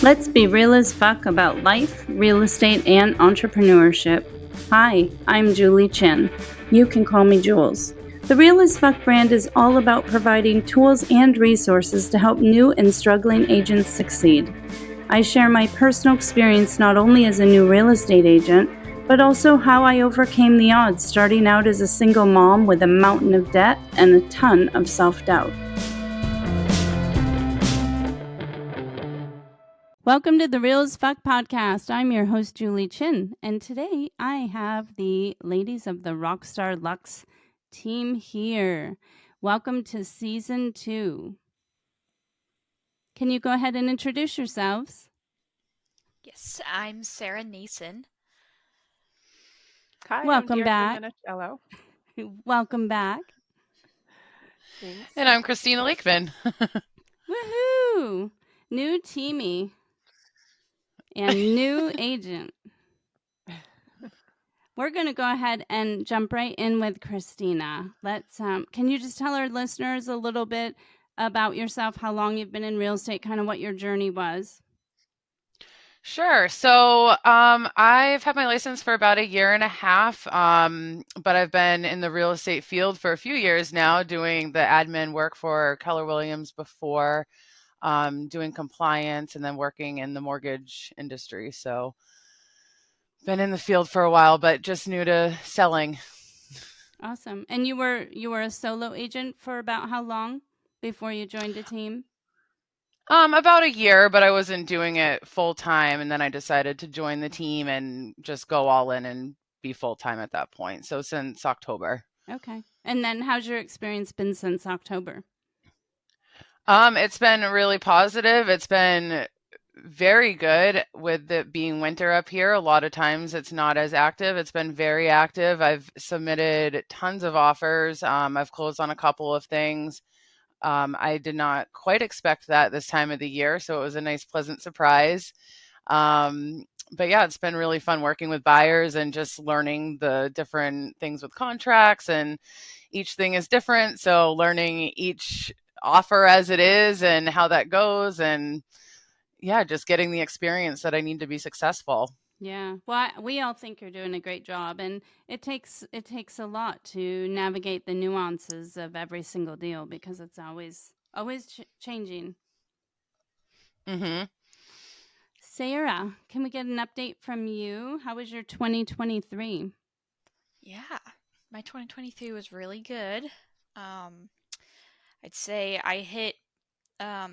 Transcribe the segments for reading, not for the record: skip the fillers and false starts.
Let's be real as fuck about life, real estate, and entrepreneurship. Hi, I'm Julie Chin. You can call me Jules. The Real as Fuck brand is all about providing tools and resources to help new and struggling agents succeed. I share my personal experience not only as a new real estate agent, but also how I overcame the odds starting out as a single mom with a mountain of debt and a ton of self-doubt. Welcome to the Real as Fuck podcast. I'm your host, Julie Chin, and today I have the ladies of the Rock Star Luxe team here. Welcome to season 2. Can you go ahead and introduce yourselves? Yes, I'm Sarah Nason. Hi, Welcome I'm back. Deirdre Minichiello. Welcome back. Thanks. And I'm Christina Lakeman. Woohoo! New teamie and new agent. We're going to go ahead and jump right in with Christina. Let's. Can you just tell our listeners a little bit about yourself, how long you've been in real estate, kind of what your journey was? Sure. So I've had my license for about 1.5 years, but I've been in the real estate field for a few years now, doing the admin work for Keller Williams before, doing compliance, and then working in the mortgage industry. So been in the field for a while, but just new to selling. Awesome. And you were a solo agent for about how long before you joined a team? About 1 year, but I wasn't doing it full time, and then I decided to join the team and just go all in and be full time at that point. So since October. Okay. And then how's your experience been since October? It's been really positive. It's been very good with it being winter up here. A lot of times it's not as active. It's been very active. I've submitted tons of offers. I've closed on a couple of things. I did not quite expect that this time of the year, so it was a nice, pleasant surprise. But yeah, it's been really fun working with buyers and just learning the different things with contracts, and each thing is different. So learning each offer as it is and how that goes, and yeah, just getting the experience that I need to be successful. Yeah. Well, we all think you're doing a great job, and it takes a lot to navigate the nuances of every single deal because it's always changing. Mm-hmm. Sarah, can we get an update from you? How was your 2023? Yeah, my 2023 was really good. I'd say I hit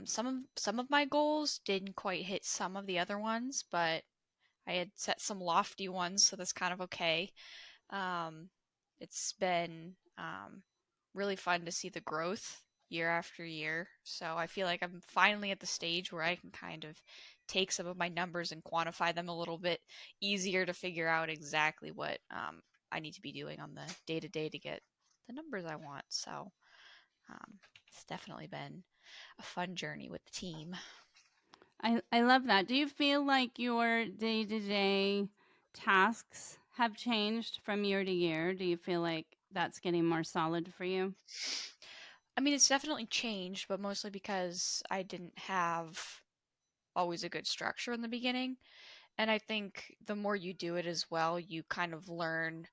some of my goals, didn't quite hit some of the other ones, but I had set some lofty ones, so that's kind of okay. It's been really fun to see the growth year after year. So I feel like I'm finally at the stage where I can kind of take some of my numbers and quantify them a little bit easier to figure out exactly what I need to be doing on the day to day to get the numbers I want. So it's definitely been a fun journey with the team. I love that. Do you feel like your day-to-day tasks have changed from year to year? Do you feel like that's getting more solid for you? I mean, it's definitely changed, but mostly because I didn't have always a good structure in the beginning. And I think the more you do it as well, you kind of learn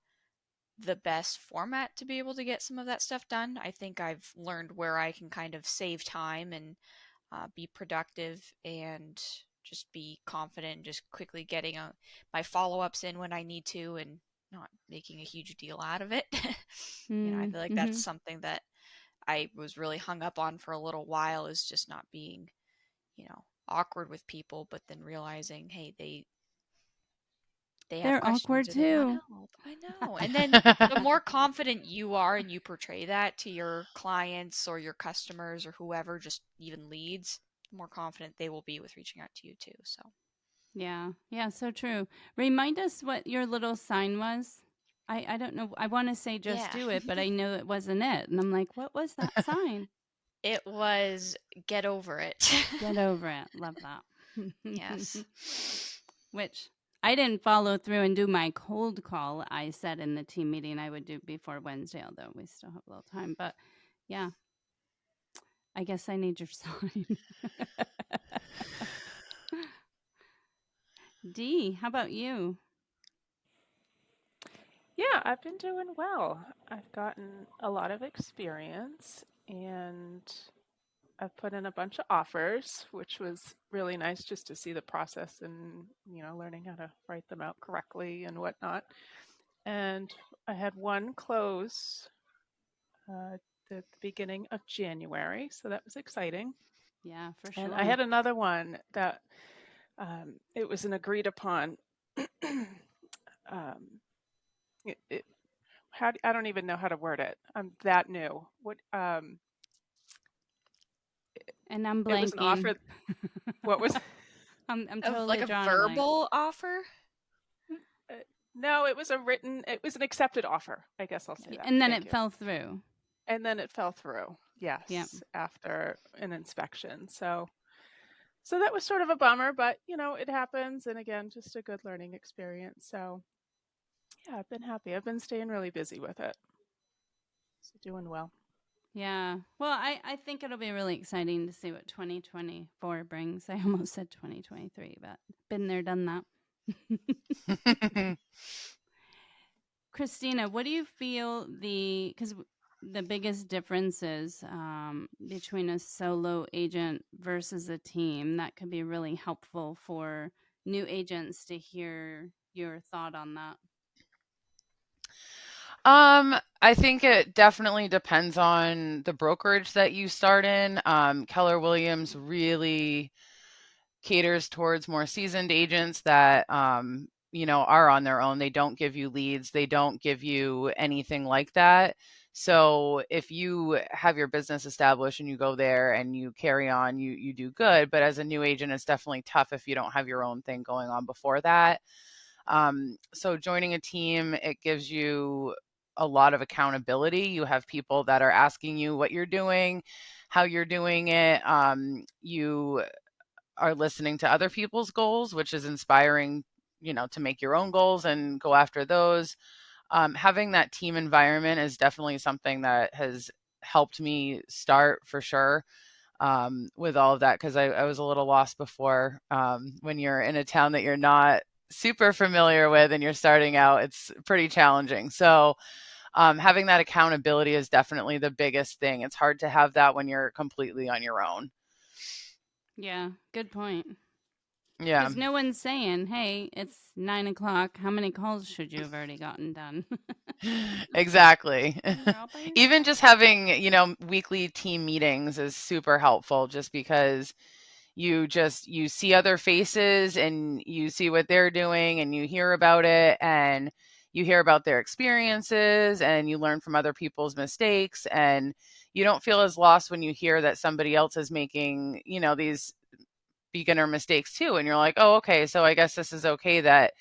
the best format to be able to get some of that stuff done. I think I've learned where I can kind of save time and be productive and just be confident and just quickly getting my follow-ups in when I need to and not making a huge deal out of it. I feel like that's something that I was really hung up on for a little while, is just not being, awkward with people, but then realizing, hey, they have They're questions awkward or they want too. help. I know. And then the more confident you are and you portray that to your clients or your customers or whoever, just even leads, the more confident they will be with reaching out to you too. So Yeah, so true. Remind us what your little sign was. I don't know. I want to say just yeah. do it, but I know it wasn't it. And I'm like, what was that sign? It was get over it. Get over it. Love that. Yes. Which I didn't follow through and do my cold call I said in the team meeting I would do before Wednesday, although we still have a little time. But yeah, I guess I need your sign. Dee, how about you? Yeah, I've been doing well. I've gotten a lot of experience and I've put in a bunch of offers, which was really nice just to see the process and, learning how to write them out correctly and whatnot. And I had one close at the beginning of January, so that was exciting. Yeah, for And sure. I had another one that it was an agreed upon. um, it, I don't even know how to word it. I'm that new. And I'm It was an offer. blanking. What was? I'm Of totally like a drawing a blank. verbal offer? No, it was it was an accepted offer. I guess I'll say that. And then Thank it you. fell through. And then it fell through. Yep. Yes, after an inspection. So that was sort of a bummer, but it happens. And again, just a good learning experience. So yeah, I've been happy. I've been staying really busy with it. So doing well. Yeah. Well, I think it'll be really exciting to see what 2024 brings. I almost said 2023, but been there, done that. Christina, what do you feel because the biggest differences between a solo agent versus a team that could be really helpful for new agents to hear your thought on that? I think it definitely depends on the brokerage that you start in. Keller Williams really caters towards more seasoned agents that are on their own. They don't give you leads. They don't give you anything like that. So if you have your business established and you go there and you carry on, you do good. But as a new agent, it's definitely tough if you don't have your own thing going on before that. So joining a team, it gives you a lot of accountability. You have people that are asking you what you're doing, how you're doing it. You are listening to other people's goals, which is inspiring, to make your own goals and go after those. Having that team environment is definitely something that has helped me start for sure with all of that because I was a little lost before. When you're in a town that you're not super familiar with and you're starting out, it's pretty challenging. So having that accountability is definitely the biggest thing. It's hard to have that when you're completely on your own. Yeah, good point. Yeah. Because no one's saying, hey, it's 9 o'clock. How many calls should you have already gotten done? Exactly. You're all by Even yourself. just having, weekly team meetings is super helpful just because you see other faces and you see what they're doing and you hear about it and you hear about their experiences and you learn from other people's mistakes and you don't feel as lost when you hear that somebody else is making, these beginner mistakes too. And you're like, oh, okay, so I guess this is okay that,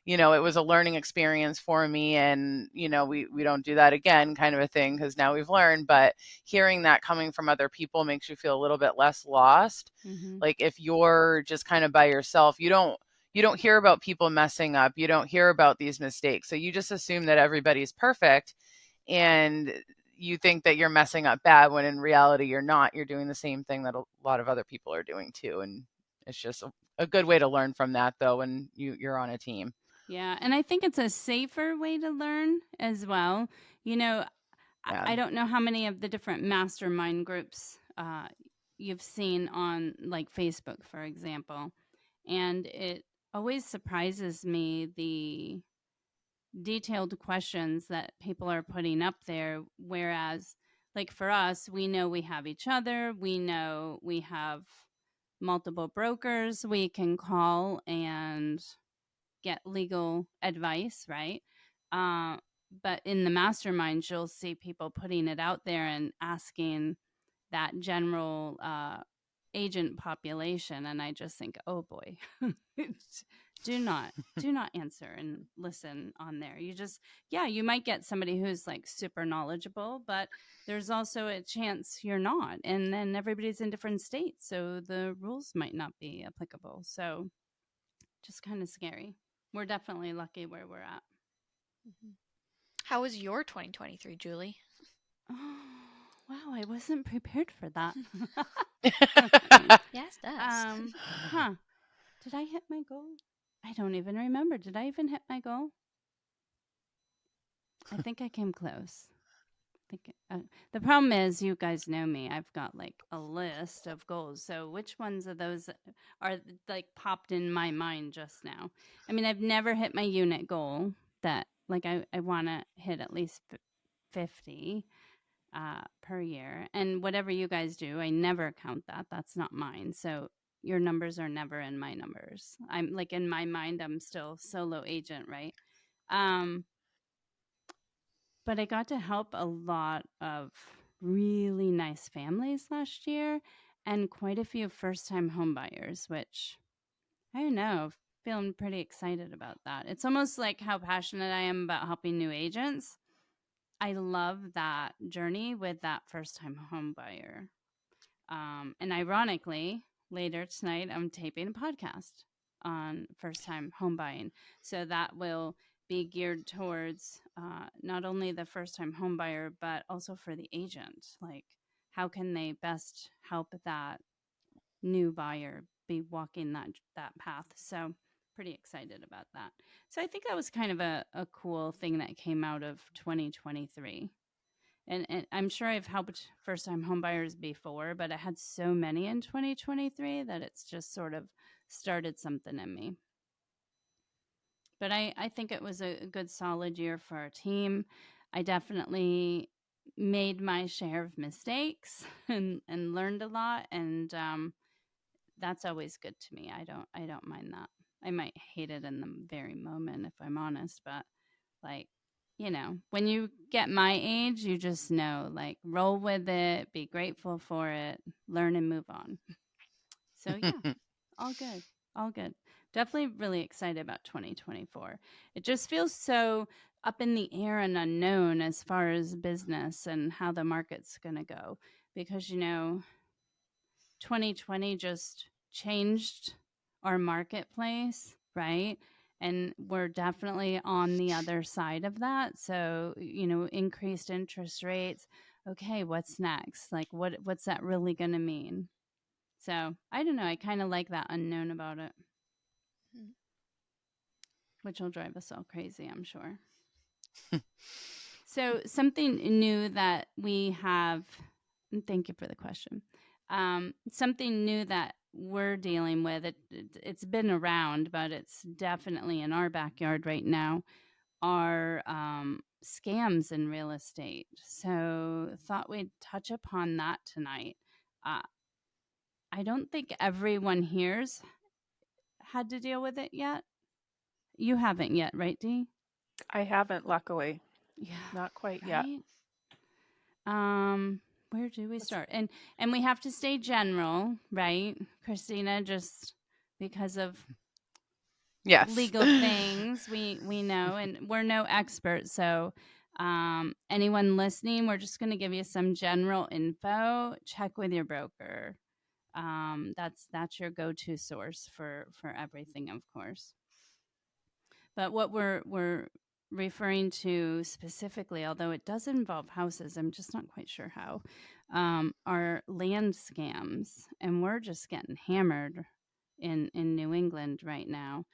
it was a learning experience for me and, we don't do that again kind of a thing because now we've learned. But hearing that coming from other people makes you feel a little bit less lost. Mm-hmm. Like if you're just kind of by yourself, you don't hear about people messing up. You don't hear about these mistakes. So you just assume that everybody's perfect and you think that you're messing up bad when in reality you're not. You're doing the same thing that a lot of other people are doing too. And it's just a good way to learn from that, though, when you're on a team. Yeah, and I think it's a safer way to learn as well. Yeah. I don't know how many of the different mastermind groups you've seen on like Facebook, for example. And it always surprises me the detailed questions that people are putting up there. Whereas, like for us, we know we have each other, we know we have multiple brokers we can call and get legal advice, right? Uh, but in the masterminds, you'll see people putting it out there and asking that general agent population, and I just think, oh boy, do not answer and listen on there. You might get somebody who's like super knowledgeable, but there's also a chance you're not, and then everybody's in different states, so the rules might not be applicable. So just kind of scary. We're definitely lucky where we're at. How was your 2023, Julie? Wow, I wasn't prepared for that. Yes, does. Huh. Did I hit my goal? I don't even remember. Did I even hit my goal? I think I came close. Think the problem is, you guys know me. I've got like a list of goals. So which ones of those are like popped in my mind just now? I mean, I've never hit my unit goal that like I want to hit at least 50 per year. And whatever you guys do, I never count that. That's not mine. So your numbers are never in my numbers. I'm like in my mind, I'm still solo agent, right? Um, but I got to help a lot of really nice families last year and quite a few first time home buyers, which I don't know, feeling pretty excited about that. It's almost like how passionate I am about helping new agents. I love that journey with that first time home buyer. And ironically, later tonight, I'm taping a podcast on first time home buying. So that will be geared towards not only the first time home buyer, but also for the agent. Like, how can they best help that new buyer be walking that path? So, pretty excited about that. So, I think that was kind of a cool thing that came out of 2023. And I'm sure I've helped first time homebuyers before, but I had so many in 2023 that it's just sort of started something in me. But I think it was a good solid year for our team. I definitely made my share of mistakes and learned a lot. And that's always good to me. I don't mind that. I might hate it in the very moment if I'm honest, but like, when you get my age, you just know, like, roll with it, be grateful for it, learn and move on. So, yeah, all good. All good. Definitely really excited about 2024. It just feels so up in the air and unknown as far as business and how the market's going to go because, 2020 just changed our marketplace, right? And we're definitely on the other side of that. So, increased interest rates. Okay, what's next? Like what's that really going to mean? So, I don't know. I kind of like that unknown about it, Mm. which will drive us all crazy, I'm sure. So, something new that we have, and thank you for the question. Something new that we're dealing with, it's been around, but it's definitely in our backyard right now, are scams in real estate. So, thought we'd touch upon that tonight. Uh, I don't think everyone here's had to deal with it yet. You haven't yet, right, Dee? I haven't, luckily. Yeah. Not quite yet. Right? Where do we start? And we have to stay general, right? Christina, just because of Yes. legal things we know, and we're no experts. So anyone listening, we're just going to give you some general info. Check with your broker. That's your go-to source for everything, of course. But what we're referring to specifically, although it does involve houses, I'm just not quite sure how, are land scams, and we're just getting hammered in New England right now.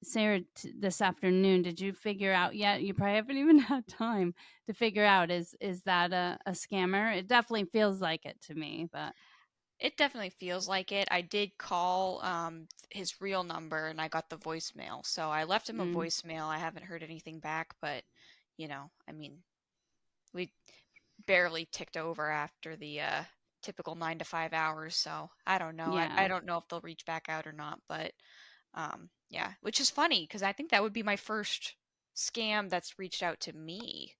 Sarah, this afternoon, did you figure out yet? You probably haven't even had time to figure out, is that a scammer? It definitely feels like it to me, but It definitely feels like it. I did call his real number and I got the voicemail. So I left him a mm, voicemail. I haven't heard anything back, but I mean, we barely ticked over after the typical 9 to 5 hours. So I don't know. I yeah. don't know if they'll reach back out or not, but yeah, which is funny because I think that would be my first scam that's reached out to me,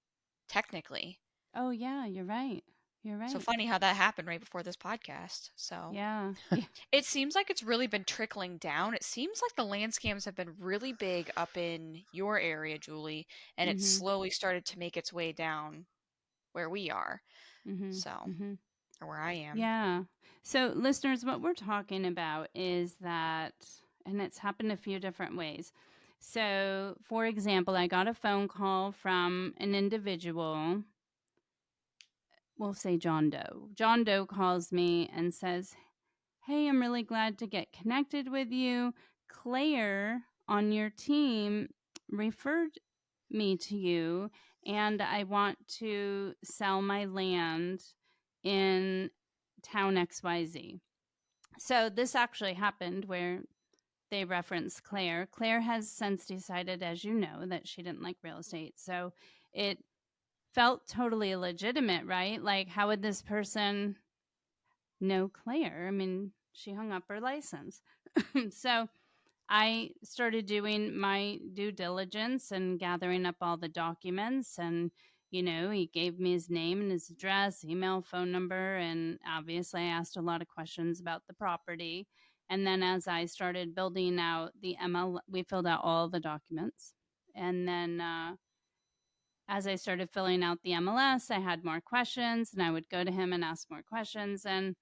technically. Oh yeah, you're right. You're So right. funny how that happened right before this podcast. So Yeah. Yeah. it seems like it's really been trickling down. It seems like the land scams have been really big up in your area, Julie, and it's Mhm. slowly started to make its way down where we are. Mhm. So, Mhm. or where I am. Yeah. So, listeners, what we're talking about is that, and it's happened a few different ways. So, for example, I got a phone call from an individual we'll say John Doe. John Doe calls me and says, "Hey, I'm really glad to get connected with you. Claire on your team referred me to you, and I want to sell my land in town XYZ." So this actually happened where they referenced Claire. Claire has since decided, as you know, that she didn't like real estate. So it felt totally legitimate, right? Like, how would this person know Claire? I mean, she hung up her license. So I started doing my due diligence and gathering up all the documents. And, he gave me his name and his address, email, phone number. And obviously, I asked a lot of questions about the property. And then as I started building out the ML, we filled out all the documents. And then as I started filling out the MLS, I had more questions and I would go to him and ask more questions. And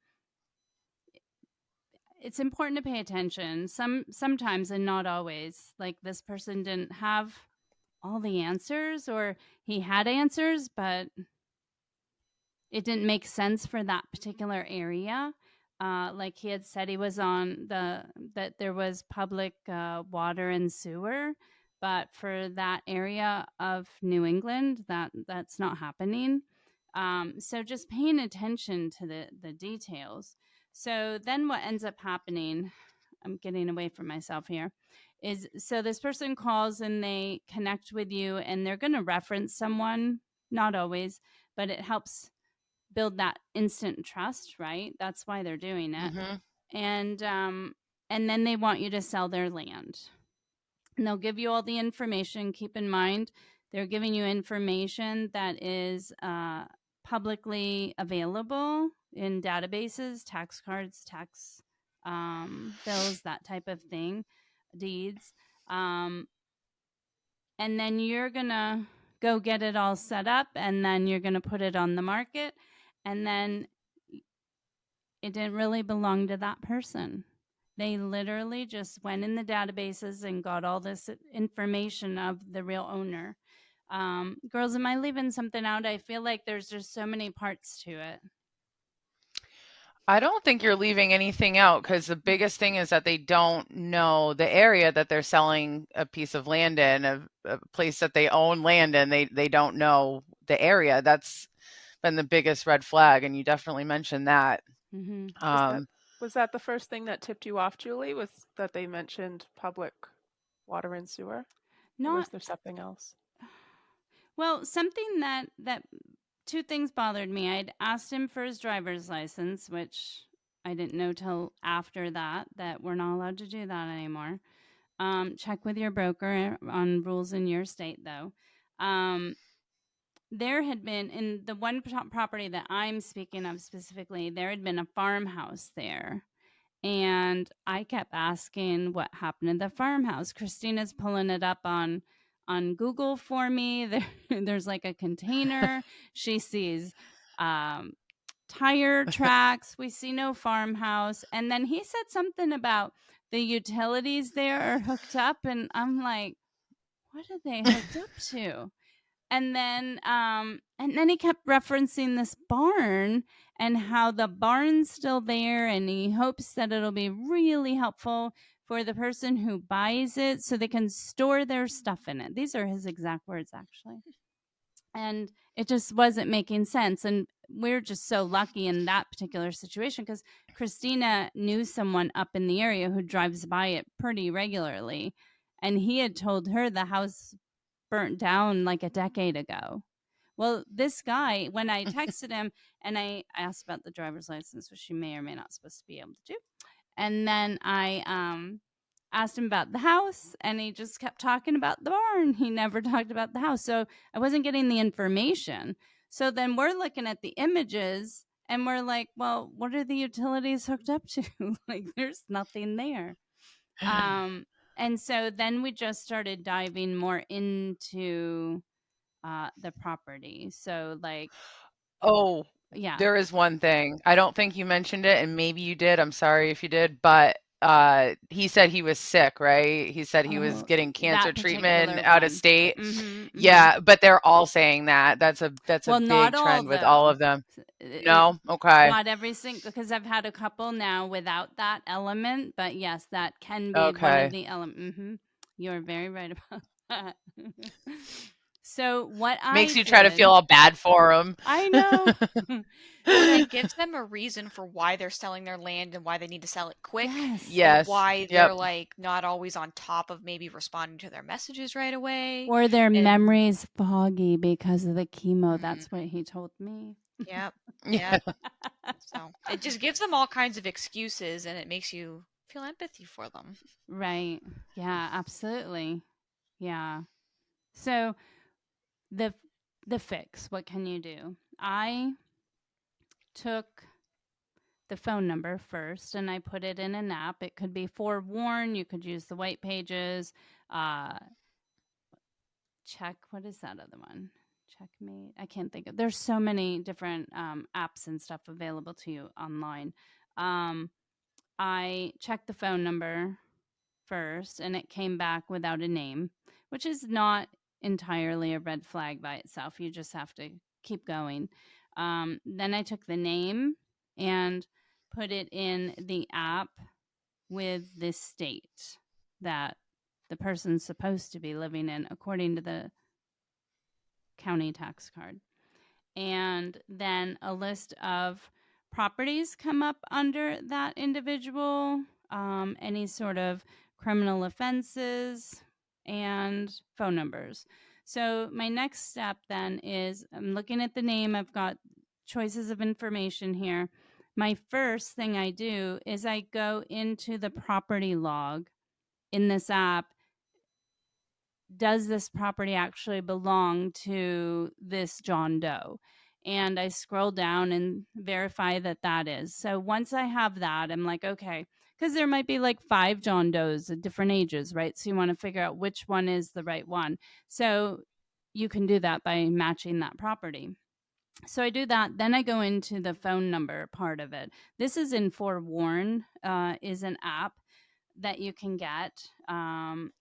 it's important to pay attention sometimes and not always. Like, this person didn't have all the answers, or he had answers but it didn't make sense for that particular area. Like, he had said he was on that there was public water and sewer, but for that area of New England, that's not happening. So just paying attention to the details. So then what ends up happening, I'm getting away from myself here, is so this person calls and they connect with you and they're going to reference someone, not always, but it helps build that instant trust, right? That's why they're doing it. Mhm. And then they want you to sell their land. And they'll give you all the information. Keep in mind, they're giving you information that is publicly available in databases, tax cards, tax bills, that type of thing, deeds. And then you're going to go get it all set up, and then you're going to put it on the market. And then it didn't really belong to that person. They literally just went in the databases and got all this information of the real owner. Girls, am I leaving something out? I feel like there's just so many parts to it. I don't think you're leaving anything out because the biggest thing is that they don't know the area that they're selling a piece of land in, a place that they own land in. They don't know the area. That's been the biggest red flag, and you definitely mentioned that. Mm-hmm. Was that the first thing that tipped you off, Julie? Was that they mentioned public water and sewer? Or was Not there something else? well, something that two things bothered me. I'd asked him for his driver's license, which I didn't know till after that we're not allowed to do that anymore. Check with your broker on rules in your state, though. There had been, in the one property that I'm speaking of specifically, there had been a farmhouse there. And I kept asking what happened to the farmhouse. Christina's pulling it up on Google for me. There's like a container. She sees tire tracks. We see no farmhouse. And then he said something about the utilities there are hooked up, and I'm like, what are they hooked up to? And then he kept referencing this barn and how the barn's still there, and he hopes that it'll be really helpful for the person who buys it so they can store their stuff in it. These are his exact words, actually. And it just wasn't making sense. And we're just so lucky in that particular situation because Christina knew someone up in the area who drives by it pretty regularly. And he had told her the house burnt down like a decade ago. Well, this guy, when I texted him and I asked about the driver's license, which she may or may not supposed to be able to do, and then I asked him about the house, and he just kept talking about the barn. He never talked about the house, so I wasn't getting the information. So then we're looking at the images, and we're like, well, what are the utilities hooked up to? Like, there's nothing there. And so then we just started diving more into the property. So, like, Oh, yeah. there is one thing. I don't think you mentioned it, and maybe you did. I'm sorry if you did, but he said he was sick, right? He said he was Oh, getting cancer that treatment particular out of one. state. Mm-hmm. Yeah, but they're all saying that. That's a Well, not big all trend with all though. of them. It, No? Okay. not every single, because I've had a couple now without that element, but yes, that can be one of Okay. the elements. You're very right about that. So what I Makes you try to feel did, all bad for them. I know. Well, and it gives them a reason for why they're selling their land and why they need to sell it quick, Yes. and Yes. why Yep. they're like not always on top of maybe responding to their messages right away. Or their And memory's foggy because of the chemo. That's what Mhm. he told me. Yep, Yeah. yep. So it just gives them all kinds of excuses, and it makes you feel empathy for them. Right. Yeah, absolutely. Yeah. So the the fix, what can you do? I took the phone number first and I put it in an app. It could be forewarn, you could use the white pages, uh check, what is that other one? Checkmate. I can't think of. There's so many different apps and stuff available to you online. Um I checked the phone number first and it came back without a name, which is not entirely a red flag by itself. You just have to keep going. Then I took the name and put it in the app with the state that the person's supposed to be living in according to the county tax card. And then a list of properties come up under that individual, any sort of criminal offenses, and phone numbers. So my next step then is I'm looking at the name. I've got choices of information here. My first thing I do is I go into the property log in this app. Does this property actually belong to this John Doe? And I scroll down and verify that that is. So once I have that, I'm like, okay, because there might be like 5 John Does at different ages, right? So you want to figure out which one is the right one. So you can do that by matching that property. So I do that. Then I go into the phone number part of it. This is in Forewarn, is an app that you can get.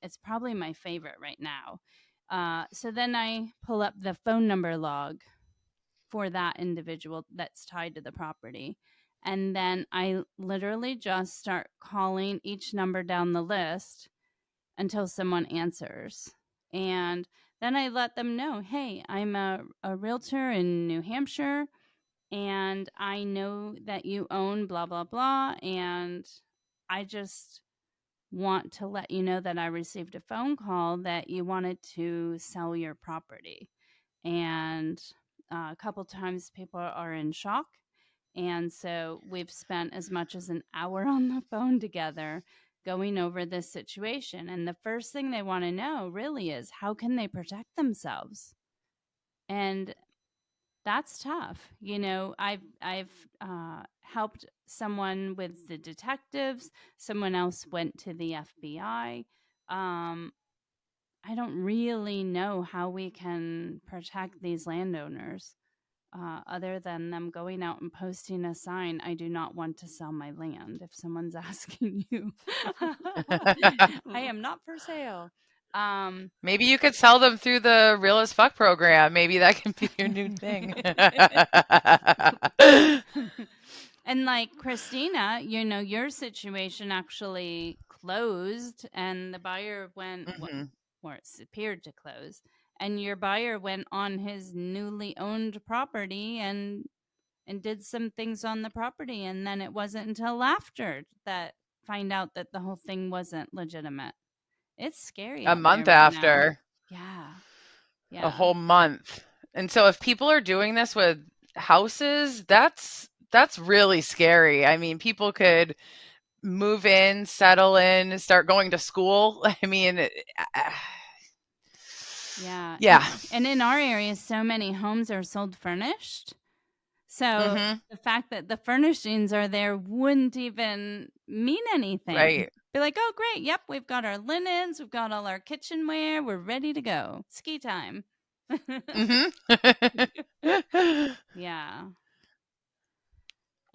It's probably my favorite right now. So then I pull up the phone number log for that individual that's tied to the property. And then I literally just start calling each number down the list until someone answers. And then I let them know, hey, I'm a realtor in New Hampshire and I know that you own blah, blah, blah. And I just want to let you know that I received a phone call that you wanted to sell your property. And a couple times people are in shock. And so we've spent as much as an hour on the phone together going over this situation. And the first thing they want to know really is how can they protect themselves? And that's tough. I've helped someone with the detectives. Someone else went to the FBI. Um, I don't really know how we can protect these landowners, other than them going out and posting a sign. I do not want to sell my land. If someone's asking you, I am not for sale. Maybe you could sell them through the Real as Fuck program. Maybe that can be your new thing. And like Christina, your situation actually closed and the buyer went, Mhm. or it appeared to close, and your buyer went on his newly owned property and did some things on the property. And then it wasn't until after that find out that the whole thing wasn't legitimate. It's scary A out there month right now. after, Yeah. a Yeah. whole month. And so if people are doing this with houses, that's really scary. I mean, people could move in, settle in, start going to school. I mean, Yeah. yeah. And in our area, so many homes are sold furnished. So Mhm. the fact that the furnishings are there wouldn't even mean anything. Right. Be like, oh, great. Yep. We've got our linens. We've got all our kitchenware. We're ready to go. Ski time. Mhm. Yeah.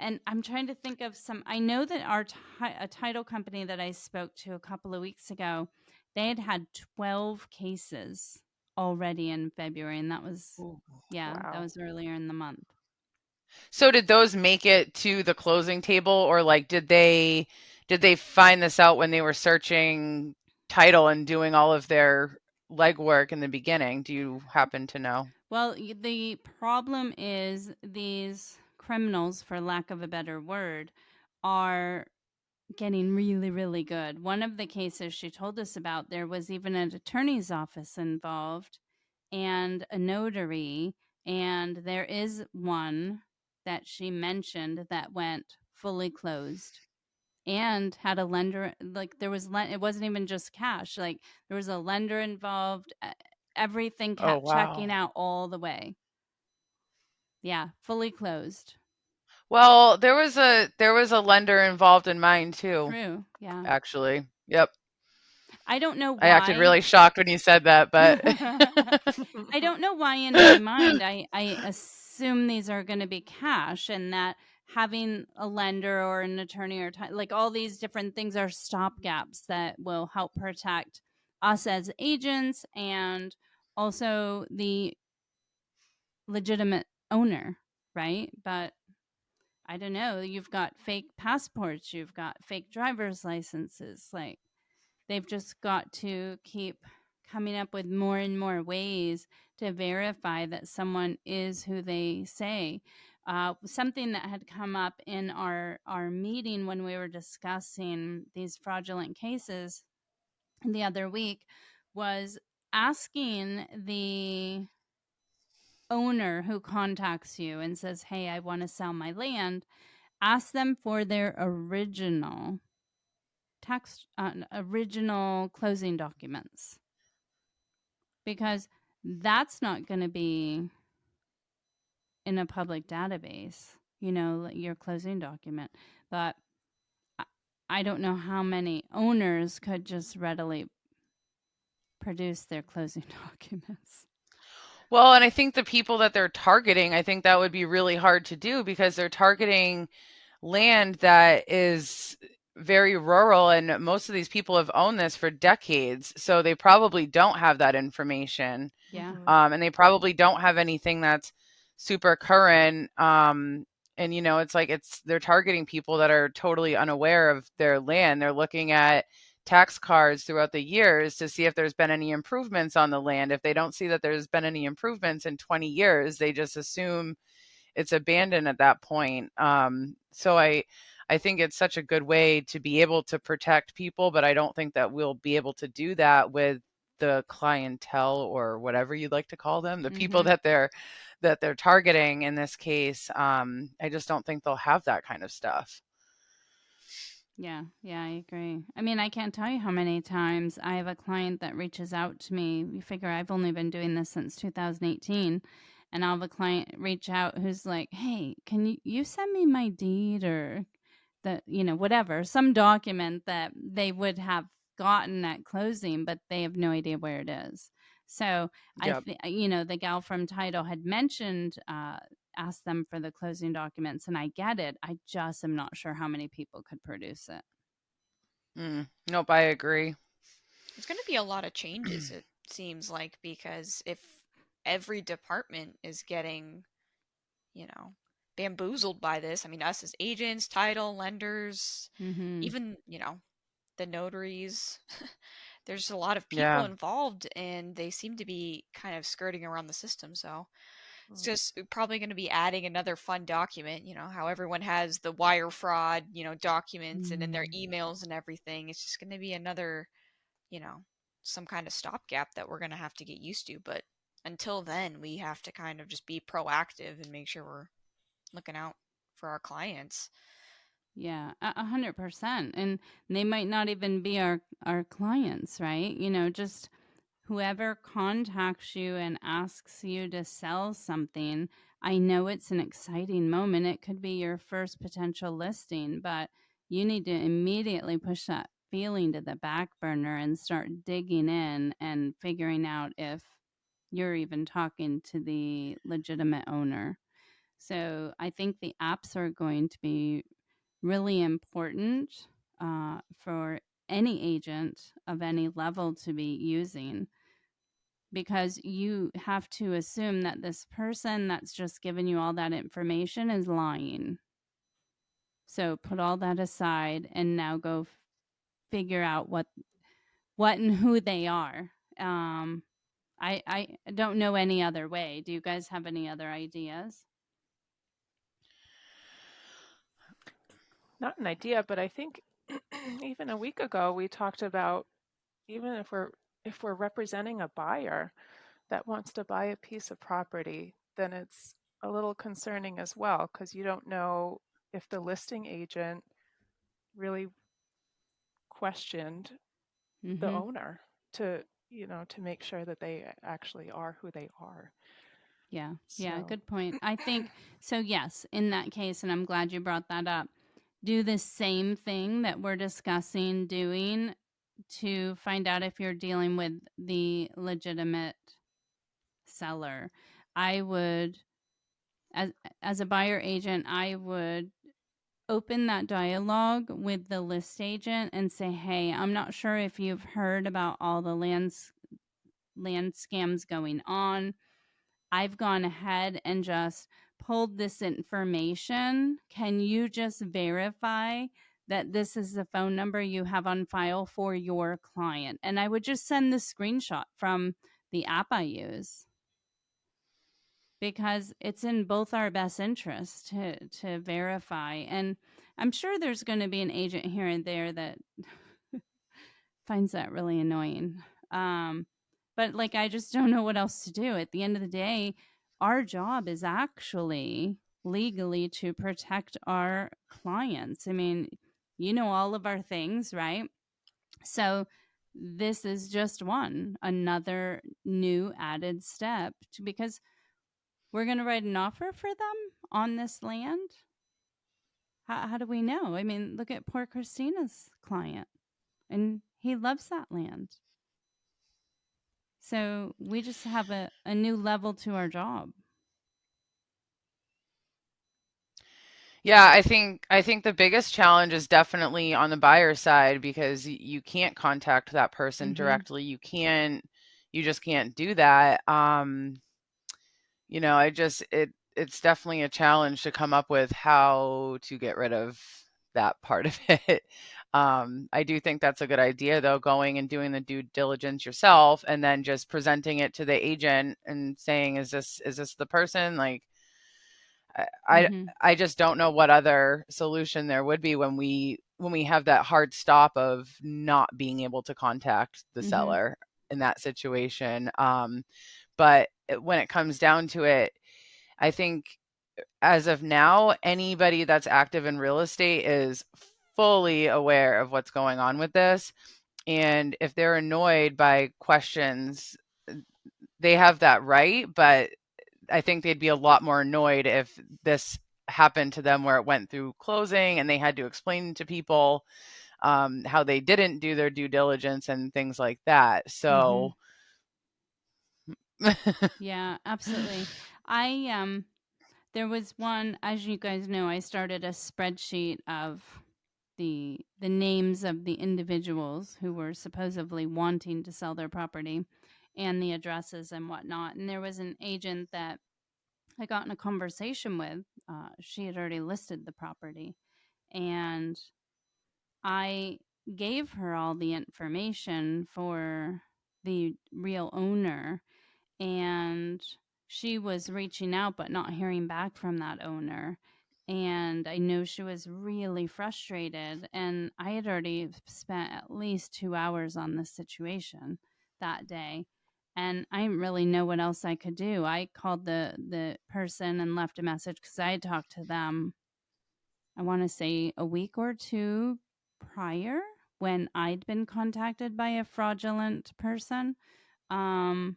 and I'm trying to think of some. I know that a title company that I spoke to a couple of weeks ago, they had 12 cases already in February, and that was, Ooh. yeah, that Wow. was earlier in the month. So did those make it to the closing table, or like did they find this out when they were searching title and doing all of their legwork in the beginning? Do you happen to know? Well, the problem is these criminals, for lack of a better word, are getting really, really good. One of the cases she told us about, there was even an attorney's office involved and a notary. And there is one that she mentioned that went fully closed and had a lender. Like there was, it wasn't even just cash. Like there was a lender involved. Everything Oh, kept checking wow. out all the way. Yeah, fully closed. Well, there was a lender involved in mine too, True. Yeah. actually. Yep. I don't know I acted why. really shocked when you said that, but I don't know why in my mind I assume these are going to be cash, and that having a lender or an attorney or like all these different things are stopgaps that will help protect us as agents and also the legitimate owner, right? But I don't know. You've got fake passports, you've got fake driver's licenses. Like they've just got to keep coming up with more and more ways to verify that someone is who they say. Something that had come up in our meeting when we were discussing these fraudulent cases the other week was asking the owner who contacts you and says, "Hey, I want to sell my land," ask them for their original closing documents, because that's not going to be in a public database, like your closing document. But I I don't know how many owners could just readily produce their closing documents. well, and I think the people that they're targeting, I think that would be really hard to do because they're targeting land that is very rural, and most of these people have owned this for decades, so they probably don't have that information. Yeah. And they probably don't have anything that's super current. And it's like they're targeting people that are totally unaware of their land. They're looking at tax cards throughout the years to see if there's been any improvements on the land. If they don't see that there's been any improvements in 20 years, they just assume it's abandoned at that point. So I think it's such a good way to be able to protect people, but I don't think that we'll be able to do that with the clientele or whatever you'd like to call them, the people Mhm. that they're targeting in this case. I just don't think they'll have that kind of stuff. Yeah, yeah, I agree. I mean, I can't tell you how many times I have a client that reaches out to me. You figure I've only been doing this since 2018, and I'll have a client reach out who's like, "Hey, can you send me my deed or whatever, some document that they would have gotten at closing, but they have no idea where it is." So I Yep. think, the gal from title had mentioned, ask them for the closing documents, and I get it. I just am not sure how many people could produce it. Nope, I agree. There's going to be a lot of changes, it seems like, because if every department is getting, you know, bamboozled by this, I mean, us as agents, title, lenders, Mm-hmm. even, the notaries, there's a lot of people Yeah. involved and they seem to be kind of skirting around the system. So it's Mm. just probably going to be adding another fun document, how everyone has the wire fraud, documents and in their Mm. emails and everything. It's just going to be another, you know, some kind of stopgap that we're going to have to get used to. But until then, we have to kind of just be proactive and make sure we're looking out for our clients. Yeah, 100%. And they might not even be our clients, right? Just whoever contacts you and asks you to sell something. I know it's an exciting moment. It could be your first potential listing, but you need to immediately push that feeling to the back burner and start digging in and figuring out if you're even talking to the legitimate owner. So I think the apps are going to be really important for any agent of any level to be using, because you have to assume that this person that's just given you all that information is lying. So put all that aside and now go figure out what and who they are. I don't know any other way. Do you guys have any other ideas? Not an idea, but I think even a week ago we talked about, even if we're representing a buyer that wants to buy a piece of property, then it's a little concerning as well, because you don't know if the listing agent really questioned the Mm-hmm. owner to, to make sure that they actually are who they are. Yeah. Yeah. So Good point. I think so. Yes. In that case, and I'm glad you brought that up, do the same thing that we're discussing doing to find out if you're dealing with the legitimate seller. I would, as a buyer agent, I would open that dialogue with the list agent and say, "Hey, I'm not sure if you've heard about all the land scams going on. I've gone ahead and just pulled this information. Can you just verify that this is the phone number you have on file for your client?" And I would just send the screenshot from the app I use, because it's in both our best interests to verify. And I'm sure there's going to be an agent here and there that finds that really annoying. But like, I just don't know what else to do. At the end of the day, our job is actually legally to protect our clients. I mean, all of our things, right? So this is just another new added step because we're going to write an offer for them on this land. How do we know? I mean, look at poor Christina's client, and he loves that land. So we just have a new level to our job. Yeah, I think the biggest challenge is definitely on the buyer side because you can't contact that person Mm-hmm. directly. You just can't do that. It's definitely a challenge to come up with how to get rid of that part of it. I do think that's a good idea though, going and doing the due diligence yourself and then just presenting it to the agent and saying, is this the person? Like, I Mm-hmm. I just don't know what other solution there would be when we have that hard stop of not being able to contact the Mm-hmm. seller in that situation. But when it comes down to it, I think as of now, anybody that's active in real estate is fully aware of what's going on with this. And if they're annoyed by questions, they have that right. But I think they'd be a lot more annoyed if this happened to them where it went through closing and they had to explain to people how they didn't do their due diligence and things like that. Mm-hmm. So, Yeah, absolutely. I there was one, as you guys know, I started a spreadsheet of the names of the individuals who were supposedly wanting to sell their property and the addresses and whatnot. And there was an agent that I got in a conversation with. She had already listed the property, and I gave her all the information for the real owner, and she was reaching out but not hearing back from that owner. And I know she was really frustrated, and I had already spent at least 2 hours on this situation that day, and I didn't really know what else I could do. I called the person and left a message because I had talked to them, I want to say, a week or two prior, when I'd been contacted by a fraudulent person. Um,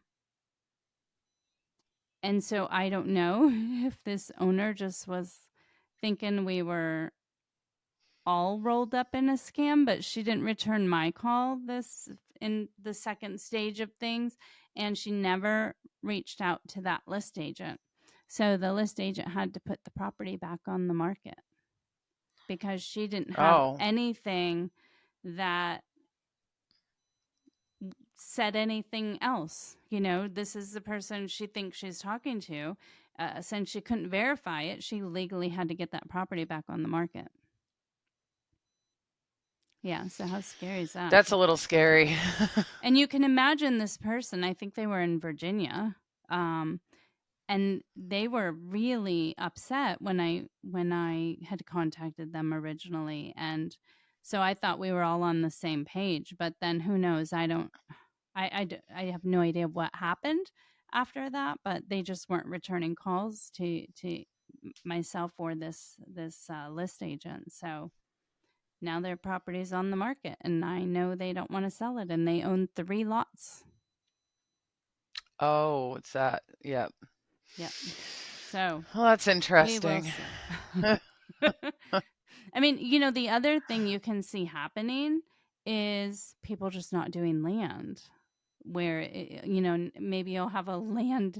and so I don't know if this owner just was thinking we were all rolled up in a scam, but she didn't return my call this in the second stage of things, and she never reached out to that list agent. So the list agent had to put the property back on the market because she didn't have Oh, anything that said anything else. This is the person she thinks she's talking to. Since she couldn't verify it, she legally had to get that property back on the market. Yeah, so how scary is that? that's a little scary. And you can imagine this person, I think they were in Virginia, and they were really upset when I had contacted them originally, and so I thought we were all on the same page, but then who knows? I have no idea what happened after that, but they just weren't returning calls to myself or this list agent. So now their property's on the market, and I know they don't want to sell it, and they own 3 lots. Oh, it's that. Yep. Yep. So Well, that's we will interesting. see. I mean, the other thing you can see happening is people just not doing land where, maybe you'll have an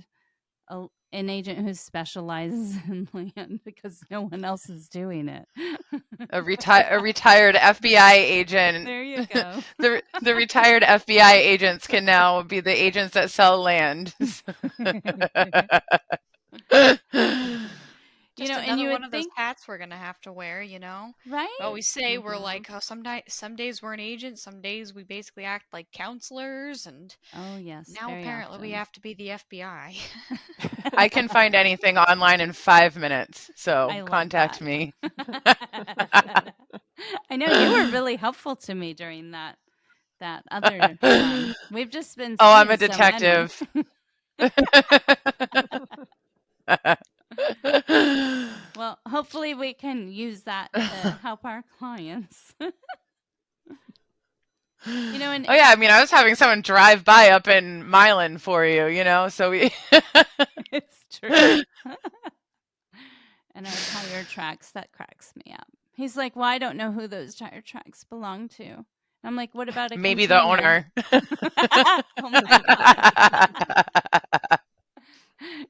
agent who specializes in land because no one else is doing it. A retired FBI agent. There you go. The retired FBI agents can now be the agents that sell land. Just and another you one would of those think, hats we're gonna have to wear, We right? always say we're Mhm. like, oh, some days we're an agent, some days we basically act like counselors, and Oh, yes, now very apparently we often. have to be the FBI. I can find anything online in 5 minutes, so I love contact that. me. I know you were really helpful to me during that other one. We've just been Oh, I'm a seeing so many. detective. Well, hopefully we can use that to help our clients. And Oh yeah, I mean, I was having someone drive by up in Milan for you, so we it's true. And our tire tracks, that cracks me up. He's like, well, I don't know who those tire tracks belong to. I'm like, what about a maybe the container? owner. Oh my God.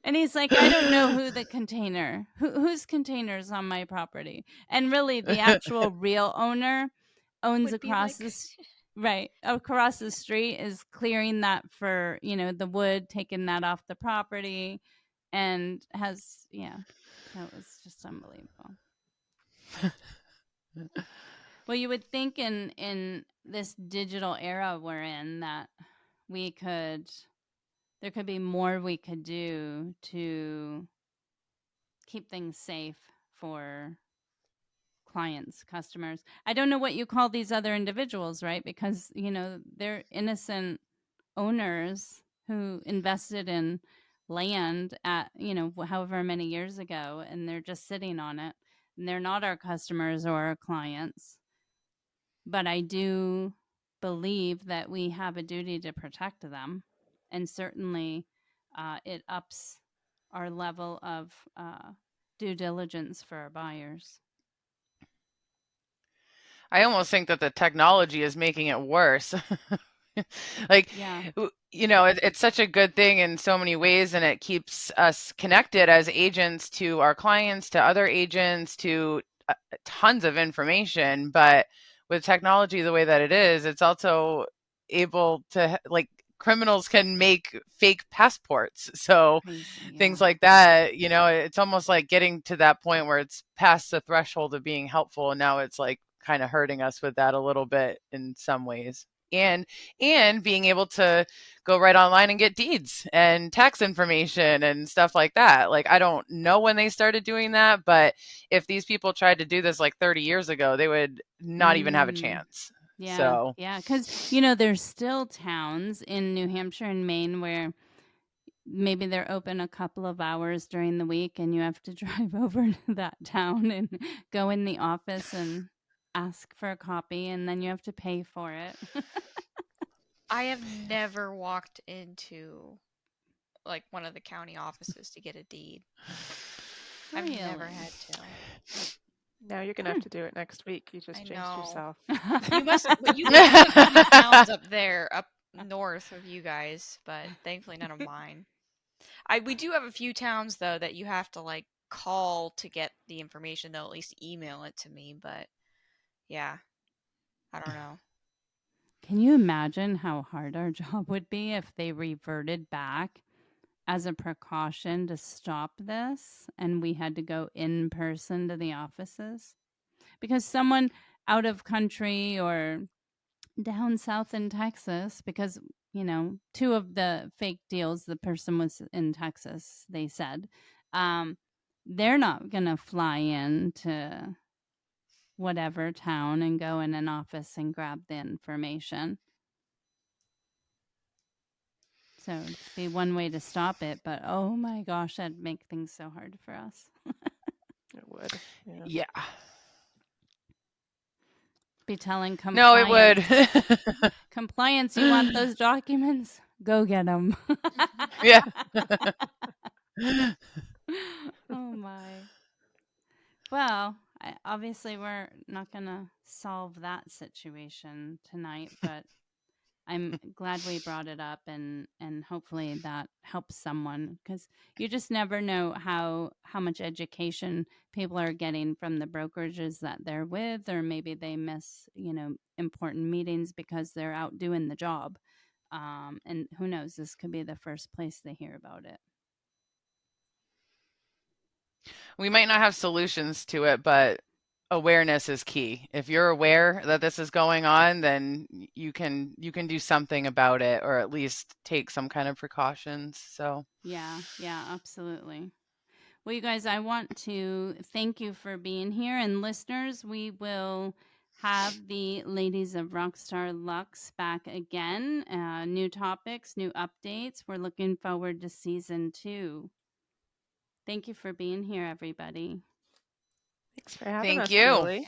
And he's like, I don't know who the container, whose container's on my property. And really, the actual real owner owns Would be across like, across the street, is clearing that for, the wood, taking that off the property, and has, that was just unbelievable. Well, you would think in this digital era we're in that there could be more we could do to keep things safe for clients, customers. I don't know what you call these other individuals, right? Because, they're innocent owners who invested in land at, however many years ago, and they're just sitting on it. And they're not our customers or our clients. But I do believe that we have a duty to protect them. And certainly it ups our level of due diligence for our buyers. I almost think that the technology is making it worse. Like, Yeah. it's such a good thing in so many ways, and it keeps us connected as agents to our clients, to other agents, to tons of information. But with technology the way that it is, it's also able to, like, criminals can make fake passports. So Crazy, things yeah. like that, it's almost like getting to that point where it's past the threshold of being helpful, and now it's like kind of hurting us with that a little bit in some ways. And being able to go right online and get deeds and tax information and stuff like that. Like, I don't know when they started doing that, but if these people tried to do this like 30 years ago, they would not even have a chance. Yeah. So Yeah. Because, there's still towns in New Hampshire and Maine where maybe they're open a couple of hours during the week, and you have to drive over to that town and go in the office and ask for a copy, and then you have to pay for it. I have never walked into like one of the county offices to get a deed. I've never Really? had to. Now you're gonna have to do it next week. You just I jinxed know. yourself. You must live in some towns up there, up north of you guys, but thankfully none of mine. We do have a few towns though that you have to like call to get the information. They'll at least email it to me, but yeah, I don't know. Can you imagine how hard our job would be if they reverted back as a precaution to stop this and we had to go in person to the offices? Because someone out of country or down south in Texas, because, you know, 2 of the fake deals, the person was in Texas, they said, they're not going to fly in to whatever town and go in an office and grab the information. So it'd be one way to stop it, but oh my gosh, that'd make things so hard for us. It would. Yeah. Yeah. Be telling No, it would. compliance, you want those documents? Go get them. Yeah. Oh my. Well, obviously we're not going to solve that situation tonight, but I'm glad we brought it up, and hopefully that helps someone, because you just never know how much education people are getting from the brokerages that they're with, or maybe they miss, you know, important meetings because they're out doing the job. And who knows, this could be the first place they hear about it. We might not have solutions to it, but awareness is key. If you're aware that this is going on, then you can do something about it, or at least take some kind of precautions. So Yeah, absolutely. Well, you guys, I want to thank you for being here, and listeners, we will have the ladies of Rock Star Luxe back again. New topics, new updates. We're looking forward to season 2. Thank you for being here, everybody. Thanks for having us, thank you. Julie.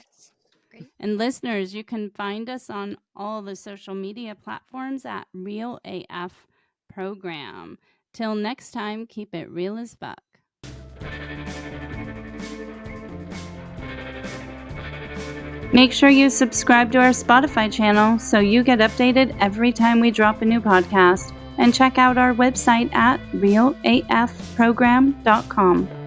Great. And listeners, you can find us on all the social media platforms at Real AF Program. Till next time, keep it real as fuck. Make sure you subscribe to our Spotify channel so you get updated every time we drop a new podcast. And check out our website at realafprogram.com.